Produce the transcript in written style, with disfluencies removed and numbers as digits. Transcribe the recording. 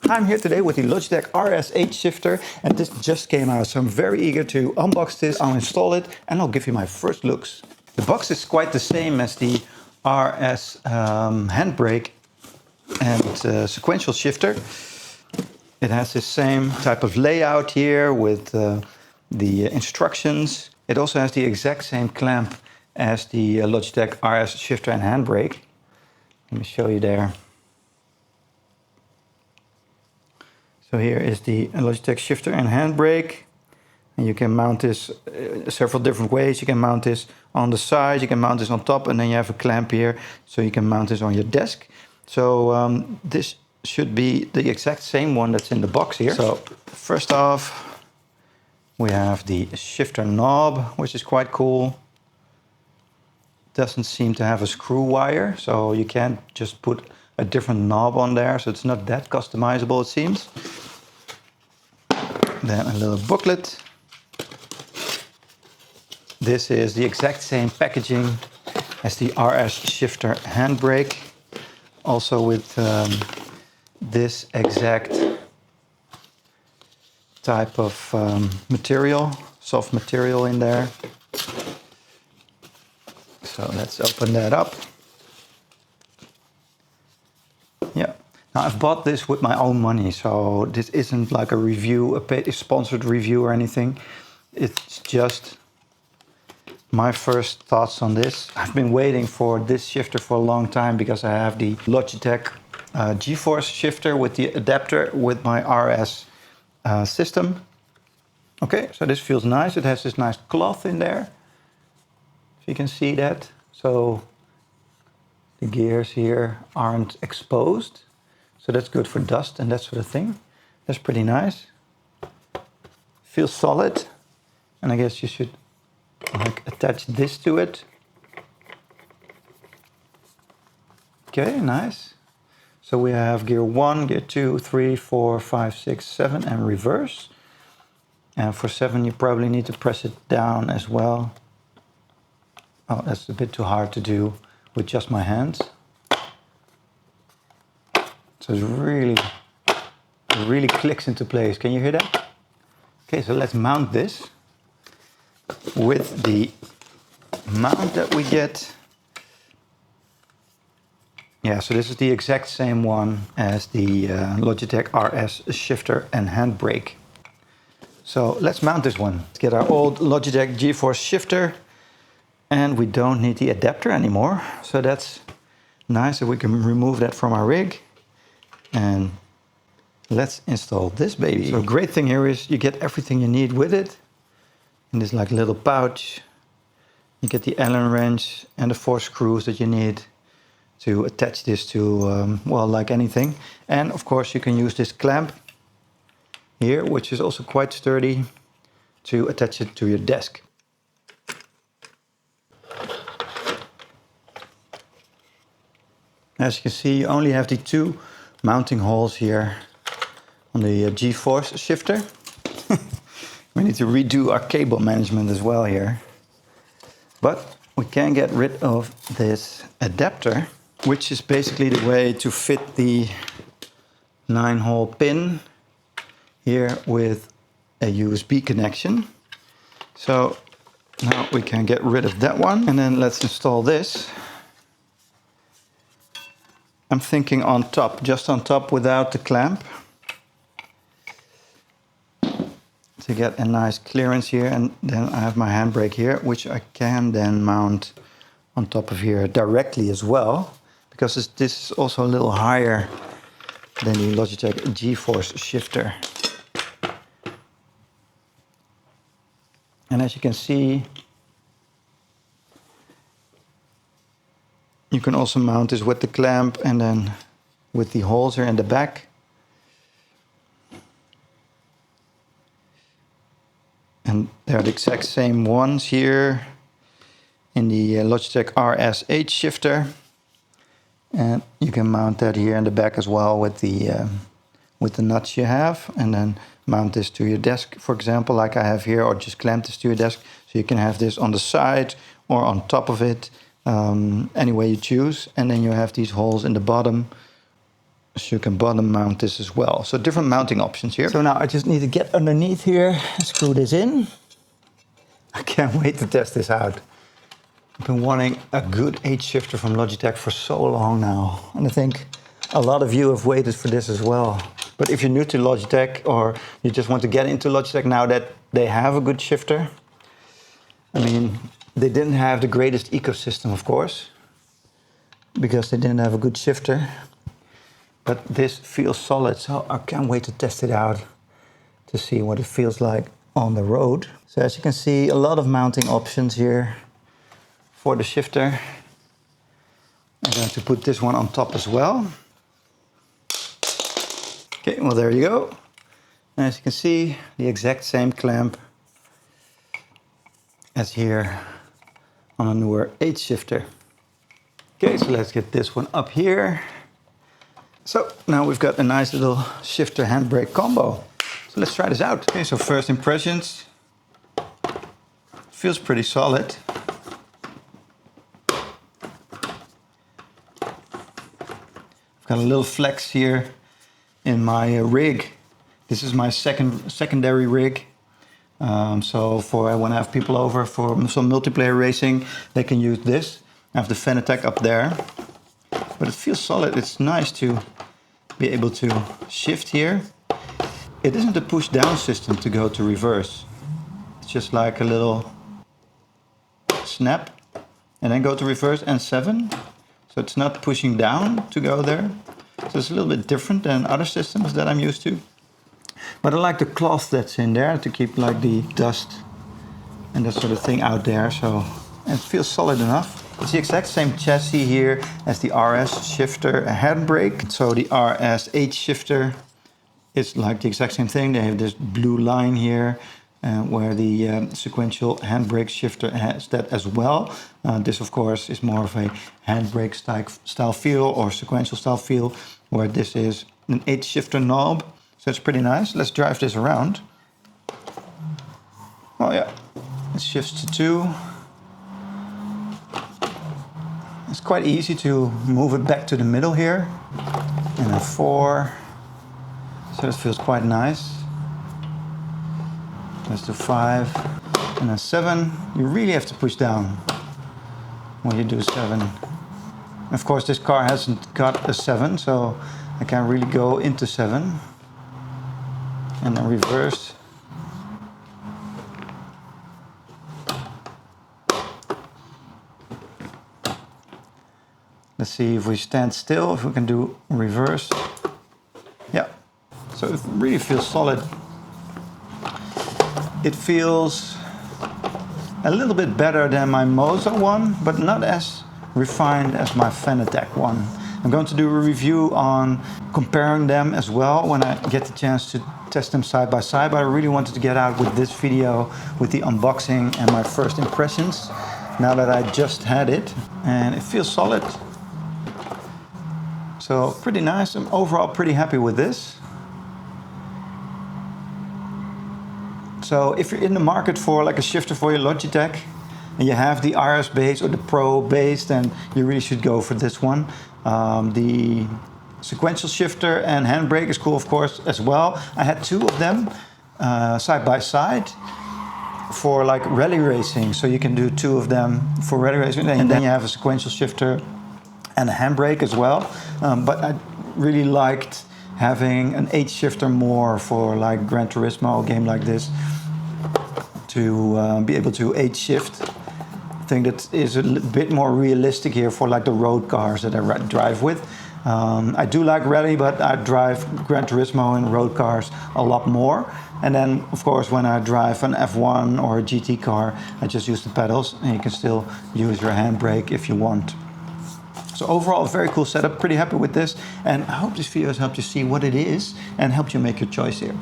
I'm here today with the Logitech RS8 shifter, and this just came out, so I'm very eager to unbox this. I'll install it and I'll give you my first looks. The box is quite the same as the RS handbrake and sequential shifter. It has the same type of layout here with the instructions. It also has the exact same clamp as the Logitech RS shifter and handbrake. Let me show you there. So here is the Logitech shifter and handbrake. And you can mount this several different ways. You can mount this on the side, you can mount this on top, and then you have a clamp here, so you can mount this on your desk. So this should be the exact same one that's in the box here. So first off, we have the shifter knob, which is quite cool. Doesn't seem to have a screw wire, so you can't just put a different knob on there, so it's not that customizable, it seems. Then a little booklet. This is the exact same packaging as the RS shifter handbrake, also with this exact type of material, soft material in there. So let's open that up. Yeah, now I've bought this with my own money, so this isn't like a review, a paid, sponsored review or anything. It's just my first thoughts on this. I've been waiting for this shifter for a long time because I have the Logitech GeForce shifter with the adapter with my RS system. Okay, so this feels nice. It has this nice cloth in there, if you can see that. So the gears here aren't exposed, so that's good for dust and that sort of thing. That's pretty nice. Feels solid, and I guess you should attach this to it. Okay, nice. So we have gear 1, gear 2, 3, 4, 5, 6, 7, and reverse. And for 7 you probably need to press it down as well. Oh, that's a bit too hard to do with just my hands. So it really clicks into place. Can you hear that? Okay, so let's mount this with the mount that we get. Yeah, so this is the exact same one as the Logitech RS shifter and handbrake. So let's mount this one. Let's get our old Logitech GeForce shifter, and we don't need the adapter anymore. So that's nice that we can remove that from our rig. And let's install this baby. So great thing here is you get everything you need with it. In this like little pouch, you get the Allen wrench and the 4 screws that you need to attach this to, well, like anything. And of course you can use this clamp here, which is also quite sturdy, to attach it to your desk. As you can see, you only have the 2 mounting holes here on the GeForce shifter. We need to redo our cable management as well here. But we can get rid of this adapter, which is basically the way to fit the 9-hole pin here with a USB connection. So now we can get rid of that one, and then let's install this. I'm thinking on top, just on top without the clamp, to get a nice clearance here. And then I have my handbrake here, which I can then mount on top of here directly as well, because this is also a little higher than the Logitech GeForce shifter. And as you can see, you can also mount this with the clamp and then with the holes here in the back. And they're the exact same ones here in the Logitech RS8 shifter. And you can mount that here in the back as well with the nuts you have, and then mount this to your desk, for example, like I have here, or just clamp this to your desk. So you can have this on the side or on top of it, any way you choose. And then you have these holes in the bottom So you can bottom mount this as well. So different mounting options here. So now I just need to get underneath here, screw this in. I can't wait to test this out. I've been wanting a good H shifter from Logitech for so long now. And I think a lot of you have waited for this as well. But if you're new to Logitech or you just want to get into Logitech now that they have a good shifter, I mean, they didn't have the greatest ecosystem, of course, because they didn't have a good shifter. But this feels solid, so I can't wait to test it out to see what it feels like on the road. So as you can see, a lot of mounting options here for the shifter. I'm going to put this one on top as well. Okay, well there you go. And as you can see, the exact same clamp as here on a newer H shifter. Okay, so let's get this one up here. So now we've got a nice little shifter handbrake combo. So let's try this out. Okay, so first impressions. Feels pretty solid. I've got a little flex here in my rig. This is my secondary rig. So for when I have people over for some multiplayer racing, they can use this. I have the Fanatec up there. But it feels solid. It's nice to be able to shift here. It isn't a push down system to go to reverse. It's just like a little snap and then go to reverse and 7. So it's not pushing down to go there. So it's a little bit different than other systems that I'm used to. But I like the cloth that's in there to keep like the dust and that sort of thing out there. So it feels solid enough. It's the exact same chassis here as the RS shifter handbrake. So the RS8 shifter is like the exact same thing. They have this blue line here where the sequential handbrake shifter has that as well. This of course is more of a handbrake style feel or sequential style feel, where this is an H shifter knob. So it's pretty nice. Let's drive this around. Oh yeah, it shifts to 2. It's quite easy to move it back to the middle here. And a 4. So it feels quite nice. Let's do 5. And a 7. You really have to push down when you do 7. Of course, this car hasn't got a 7, so I can't really go into 7. And then reverse. Let's see if we stand still, if we can do reverse. Yeah, so it really feels solid. It feels a little bit better than my Moza one, but not as refined as my Fanatec one. I'm going to do a review on comparing them as well when I get the chance to test them side by side, but I really wanted to get out with this video with the unboxing and my first impressions now that I just had it, and it feels solid. So pretty nice. I'm overall pretty happy with this. So if you're in the market for like a shifter for your Logitech and you have the RS base or the Pro base, then you really should go for this one. The sequential shifter and handbrake is cool, of course, as well. I had 2 of them side by side for like rally racing. So you can do 2 of them for rally racing, and then you have a sequential shifter and a handbrake as well. But I really liked having an H shifter more for like Gran Turismo, a game like this, to be able to H shift. I think that is a bit more realistic here for like the road cars that I drive with. I do like rally, but I drive Gran Turismo and road cars a lot more. And then, of course, when I drive an F1 or a GT car, I just use the pedals, and you can still use your handbrake if you want. So overall, a very cool setup. Pretty happy with this, and I hope this video has helped you see what it is and helped you make your choice here.